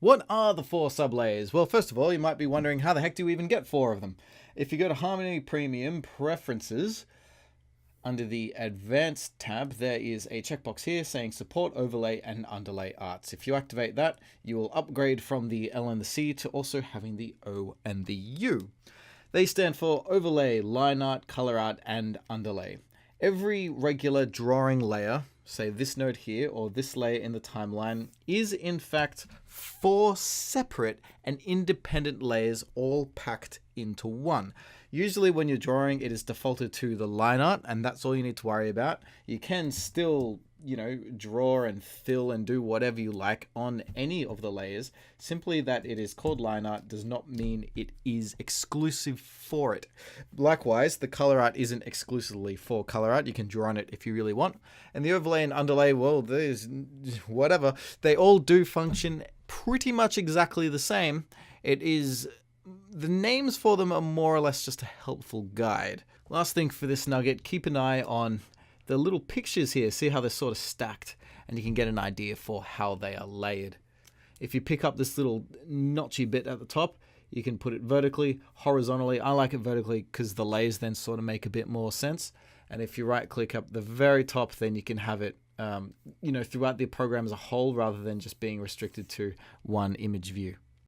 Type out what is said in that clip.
What are the 4 sublayers? Well, first of all, you might be wondering how the heck do we even get 4 of them? If you go to Harmony Premium Preferences, under the Advanced tab, there is a checkbox here saying Support Overlay and Underlay Arts. If you activate that, you will upgrade from the L and the C to also having the O and the U. They stand for Overlay, Line Art, Color Art, and Underlay. Every regular drawing layer, say this node here or this layer in the timeline, is in fact 4 separate and independent layers all packed into one. Usually when you're drawing, it is defaulted to the line art, and that's all you need to worry about. You can still, draw and fill and do whatever you like on any of the layers. Simply that it is called line art does not mean it is exclusive for it. Likewise, the color art isn't exclusively for color art. You can draw on it if you really want. And the overlay and underlay, well, there's whatever. They all do function pretty much exactly the same. The names for them are more or less just a helpful guide. Last thing for this nugget, keep an eye on the little pictures here. See how they're sort of stacked, and you can get an idea for how they are layered. If you pick up this little notchy bit at the top, you can put it vertically, horizontally. I like it vertically because the layers then sort of make a bit more sense. And if you right click up the very top, then you can have it throughout the program as a whole rather than just being restricted to one image view.